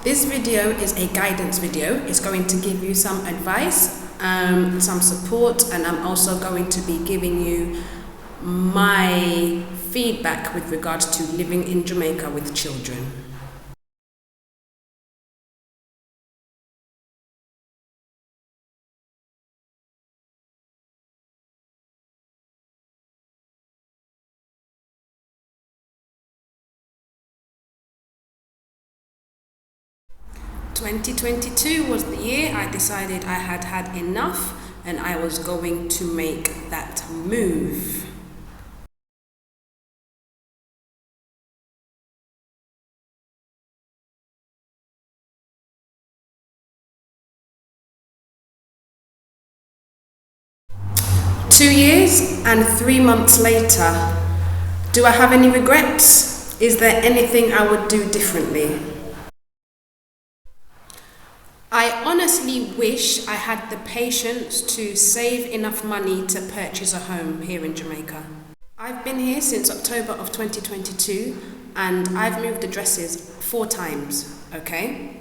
This video is a guidance video. It's going to give you some advice, some support, and I'm also going to be giving you my feedback with regards to living in Jamaica with children. (2022) was the year I decided I had had enough and I was going to make that move. Two years and 3 months later, do I have any regrets? Is there anything I would do differently? I honestly wish I had the patience to save enough money to purchase a home here in Jamaica. I've been here since October of 2022 and I've moved addresses 4 times, okay?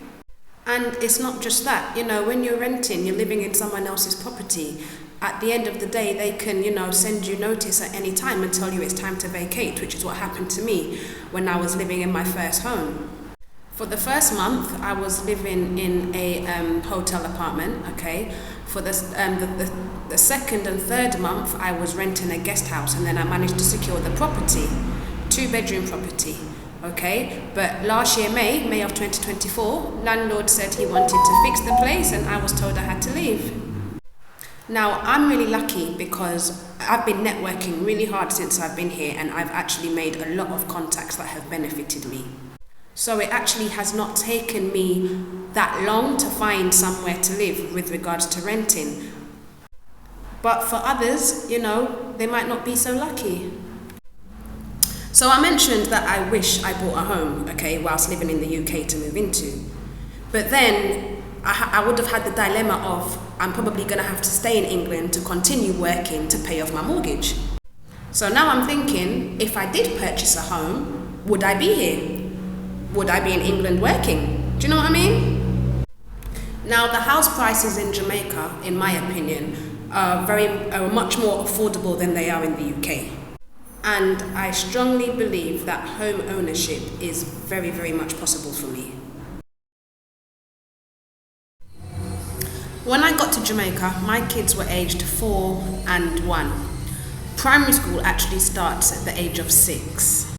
And it's not just that, when you're renting, you're living in someone else's property. At the end of the day, they can, send you notice at any time and tell you it's time to vacate, which is what happened to me when I was living in my first home. For the first month, I was living in a hotel apartment, okay? For the second and third month, I was renting a guest house, and then I managed to secure the property, 2-bedroom property, okay? But last year, May of 2024, landlord said he wanted to fix the place, and I was told I had to leave. Now, I'm really lucky because I've been networking really hard since I've been here, and I've actually made a lot of contacts that have benefited me. So it actually has not taken me that long to find somewhere to live with regards to renting. But for others, they might not be so lucky. So I mentioned that I wish I bought a home, okay, whilst living in the UK to move into. But then I would have had the dilemma of I'm probably going to have to stay in England to continue working to pay off my mortgage. So now I'm thinking, if I did purchase a home, would I be here? Would I be in England working? Do you know what I mean? Now, the house prices in Jamaica, in my opinion, are much more affordable than they are in the UK. And I strongly believe that home ownership is very, very much possible for me. When I got to Jamaica, my kids were aged 4 and 1. Primary school actually starts at the age of 6.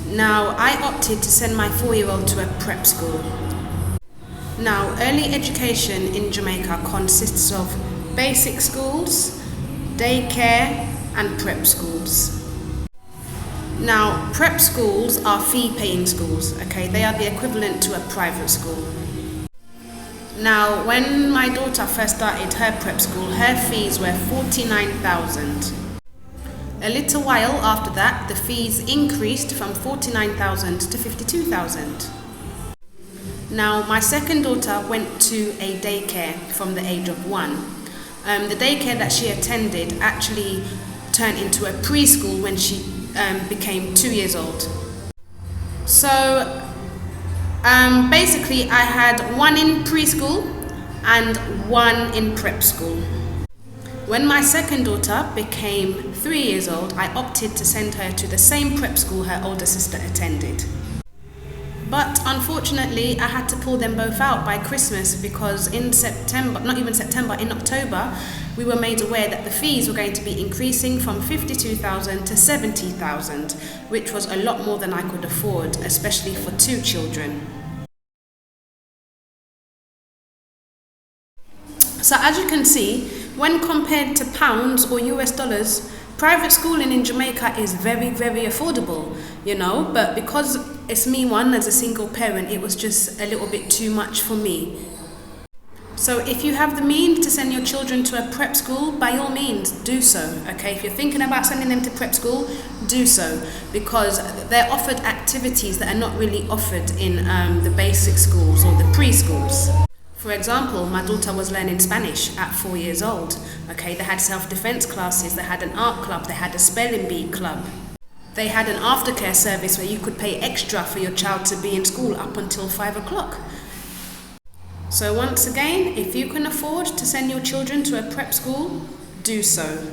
Now, I opted to send my 4-year-old to a prep school. Now, early education in Jamaica consists of basic schools, daycare, and prep schools. Now, prep schools are fee-paying schools, okay? They are the equivalent to a private school. Now, when my daughter first started her prep school, her fees were $49,000. A little while after that, the fees increased from $49,000 to $52,000. Now, my second daughter went to a daycare from the age of 1. The daycare that she attended actually turned into a preschool when she became 2 years old. So, basically, I had 1 in preschool and 1 in prep school. When my second daughter became 3 years old, I opted to send her to the same prep school her older sister attended. But unfortunately, I had to pull them both out by Christmas because in October, we were made aware that the fees were going to be increasing from $52,000 to $70,000, which was a lot more than I could afford, especially for 2 children. So as you can see, when compared to pounds or US dollars, private schooling in Jamaica is very, very affordable, but because it's me as a single parent, it was just a little bit too much for me. So if you have the means to send your children to a prep school, by all means, do so, okay? If you're thinking about sending them to prep school, do so, because they're offered activities that are not really offered in the basic schools or the preschools. For example, my daughter was learning Spanish at 4 years old. Okay, they had self-defense classes, they had an art club, they had a spelling bee club. They had an aftercare service where you could pay extra for your child to be in school up until 5 o'clock. So once again, if you can afford to send your children to a prep school, do so.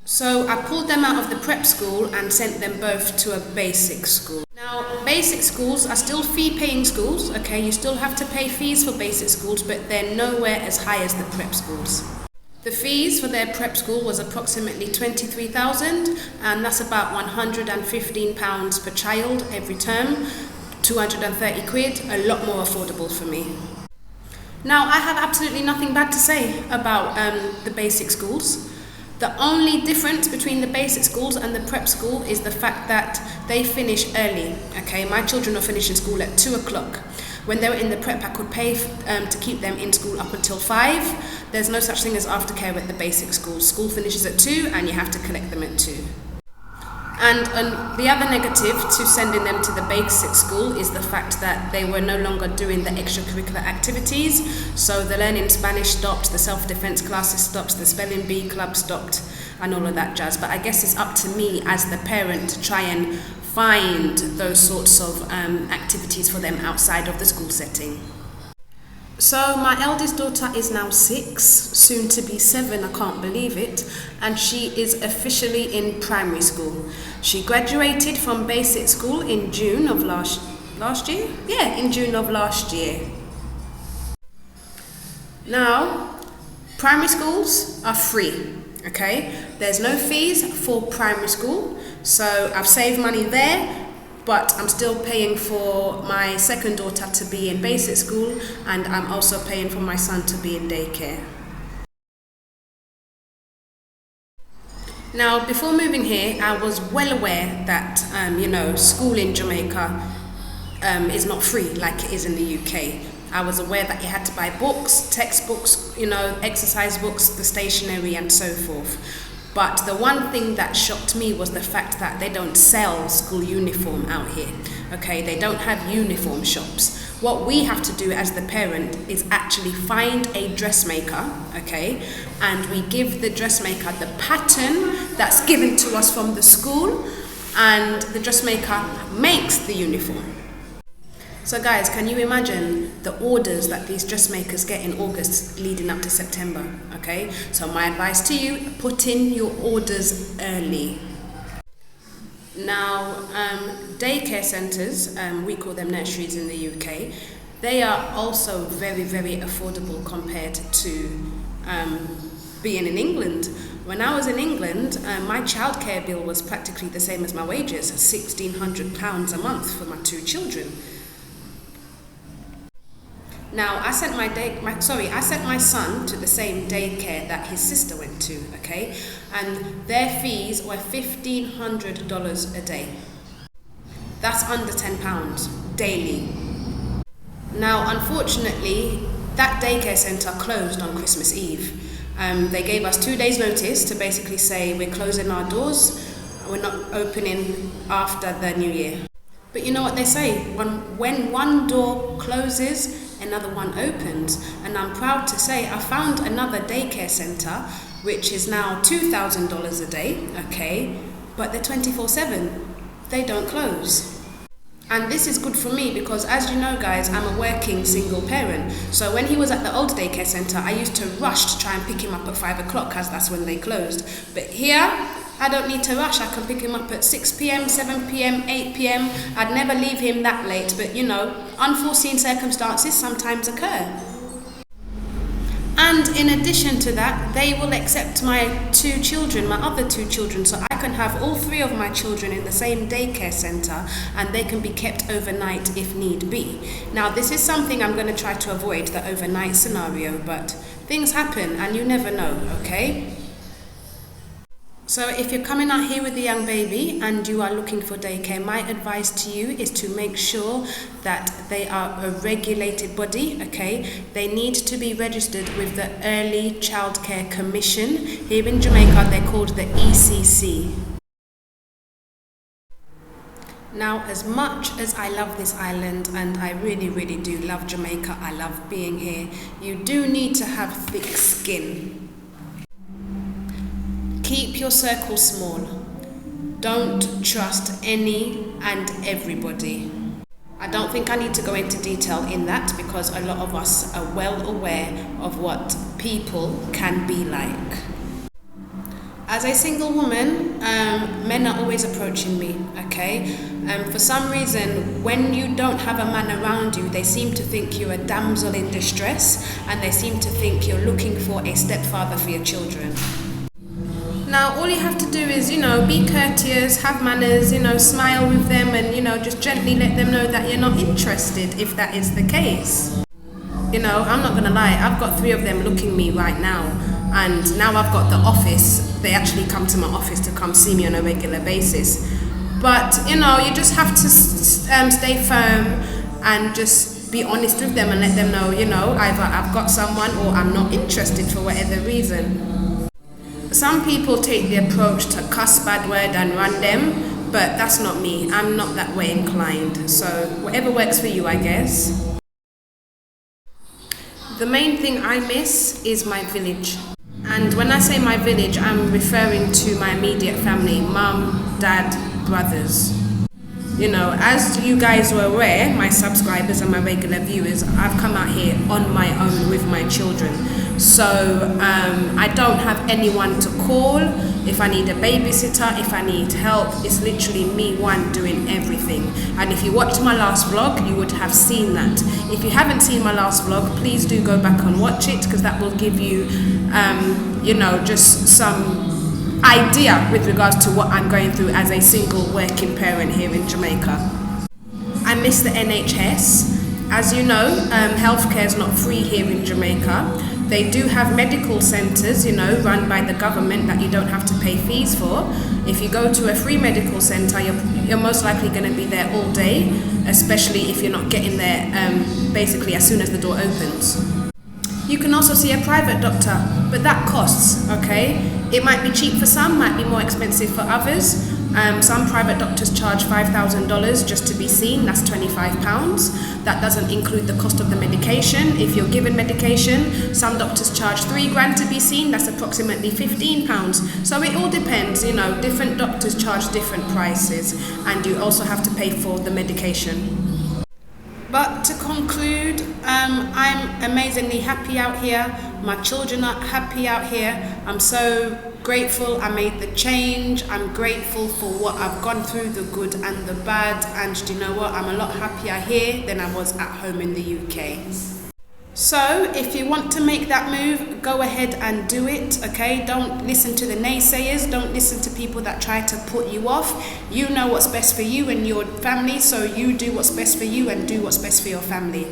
So I pulled them out of the prep school and sent them both to a basic school. Now, basic schools are still fee-paying schools, okay? You still have to pay fees for basic schools, but they're nowhere as high as the prep schools. The fees for their prep school was approximately $23,000, and that's about £115 per child every term, 230 quid, a lot more affordable for me. Now, I have absolutely nothing bad to say about the basic schools. The only difference between the basic schools and the prep school is the fact that they finish early. Okay, my children are finishing school at 2 o'clock. When they were in the prep, I could pay to keep them in school up until 5. There's no such thing as aftercare at the basic school. School finishes at 2 and you have to collect them at 2. And the other negative to sending them to the basic school is the fact that they were no longer doing the extracurricular activities. So the learning Spanish stopped, the self-defense classes stopped, the spelling bee club stopped, and all of that jazz. But I guess it's up to me as the parent to try and find those sorts of activities for them outside of the school setting. So my eldest daughter is now 6, soon to be 7, I can't believe it, and she is officially in primary school. She graduated from basic school in June of last year? Yeah, in June of last year. Now, primary schools are free, okay? There's no fees for primary school, so I've saved money there. But I'm still paying for my second daughter to be in basic school, and I'm also paying for my son to be in daycare. Now, before moving here, I was well aware that, school in Jamaica is not free like it is in the UK. I was aware that you had to buy books, textbooks, exercise books, the stationery and so forth. But the one thing that shocked me was the fact that they don't sell school uniform out here. Okay, they don't have uniform shops. What we have to do as the parent is actually find a dressmaker, okay, and we give the dressmaker the pattern that's given to us from the school, and the dressmaker makes the uniform. So guys, can you imagine the orders that these dressmakers get in August leading up to September, okay? So my advice to you, put in your orders early. Now, daycare centres, we call them nurseries in the UK, they are also very, very affordable compared to being in England. When I was in England, my childcare bill was practically the same as my wages, £1,600 a month for my 2 children. Now, I sent my son to the same daycare that his sister went to, okay? And their fees were $1,500 a day. That's under £10 daily. Now, unfortunately, that daycare centre closed on Christmas Eve. They gave us 2 days notice to basically say we're closing our doors, we're not opening after the New Year. But you know what they say, when one door closes, another one opens. And I'm proud to say I found another daycare centre which is now $2,000 a day, okay, but they're 24/7, they don't close. And this is good for me because, as you know guys, I'm a working single parent. So when he was at the old daycare centre, I used to rush to try and pick him up at 5 o'clock as that's when they closed. But here, I don't need to rush. I can pick him up at 6 p.m, 7 p.m, 8 p.m. I'd never leave him that late, but unforeseen circumstances sometimes occur. And in addition to that, they will accept my other two children, so I can have all 3 of my children in the same daycare centre and they can be kept overnight if need be. Now, this is something I'm going to try to avoid, the overnight scenario, but things happen and you never know, okay? So if you're coming out here with a young baby and you are looking for daycare, my advice to you is to make sure that they are a regulated body, okay? They need to be registered with the Early Childcare Commission. Here in Jamaica, they're called the ECC. Now, as much as I love this island, and I really, really do love Jamaica, I love being here, you do need to have thick skin. Keep your circle small. Don't trust any and everybody. I don't think I need to go into detail in that because a lot of us are well aware of what people can be like. As a single woman, men are always approaching me, okay? For some reason, when you don't have a man around you, they seem to think you're a damsel in distress, and they seem to think you're looking for a stepfather for your children. Now, all you have to do is, be courteous, have manners, smile with them and, just gently let them know that you're not interested if that is the case. I'm not going to lie, I've got 3 of them looking me right now, and now I've got the office. They actually come to my office to come see me on a regular basis. But, you just have to stay firm and just be honest with them and let them know, either I've got someone or I'm not interested for whatever reason. Some people take the approach to cuss bad word and run them, but that's not me. I'm not that way inclined. So whatever works for you, I guess. The main thing I miss is my village. And when I say my village, I'm referring to my immediate family, mum, dad, brothers. As you guys were aware, my subscribers and my regular viewers, I've come out here on my own with my children. So I don't have anyone to call if I need a babysitter, if I need help. It's literally me doing everything. And if you watched my last vlog, you would have seen that. If you haven't seen my last vlog, please do go back and watch it, because that will give you, just some idea with regards to what I'm going through as a single working parent here in Jamaica. I miss the NHS. As you know, healthcare is not free here in Jamaica. They do have medical centres, run by the government that you don't have to pay fees for. If you go to a free medical centre, you're most likely going to be there all day, especially if you're not getting there basically as soon as the door opens. You can also see a private doctor, but that costs, okay? It might be cheap for some, might be more expensive for others. Some private doctors charge $5,000 just to be seen, that's £25. That doesn't include the cost of the medication. If you're given medication, some doctors charge £3,000 to be seen, that's approximately £15. So it all depends, different doctors charge different prices, and you also have to pay for the medication. But to conclude, I'm amazingly happy out here. My children are happy out here. I'm so grateful I made the change. I'm grateful for what I've gone through, the good and the bad. And do you know what? I'm a lot happier here than I was at home in the UK. So if you want to make that move, go ahead and do it, okay? Don't listen to the naysayers. Don't listen to people that try to put you off. You know what's best for you and your family, so you do what's best for you and do what's best for your family.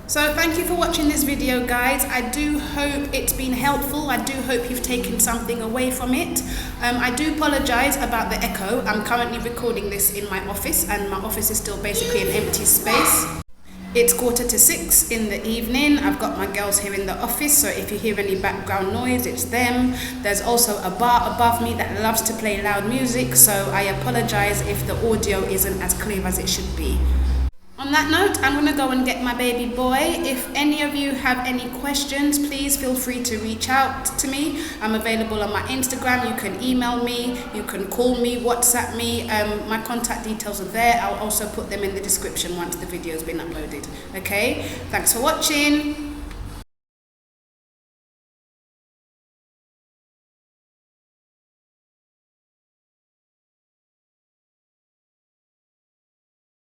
So thank you for watching this video, guys. I do hope it's been helpful. I do hope you've taken something away from it. I do apologize about the echo. I'm currently recording this in my office, and my office is still basically an empty space. It's 5:45 in the evening. I've got my girls here in the office, so if you hear any background noise, it's them. There's also a bar above me that loves to play loud music, so I apologize if the audio isn't as clear as it should be. On that note, I'm going to go and get my baby boy. If any of you have any questions, please feel free to reach out to me. I'm available on my Instagram. You can email me, you can call me, WhatsApp me. My contact details are there. I'll also put them in the description once the video has been uploaded. Okay, thanks for watching.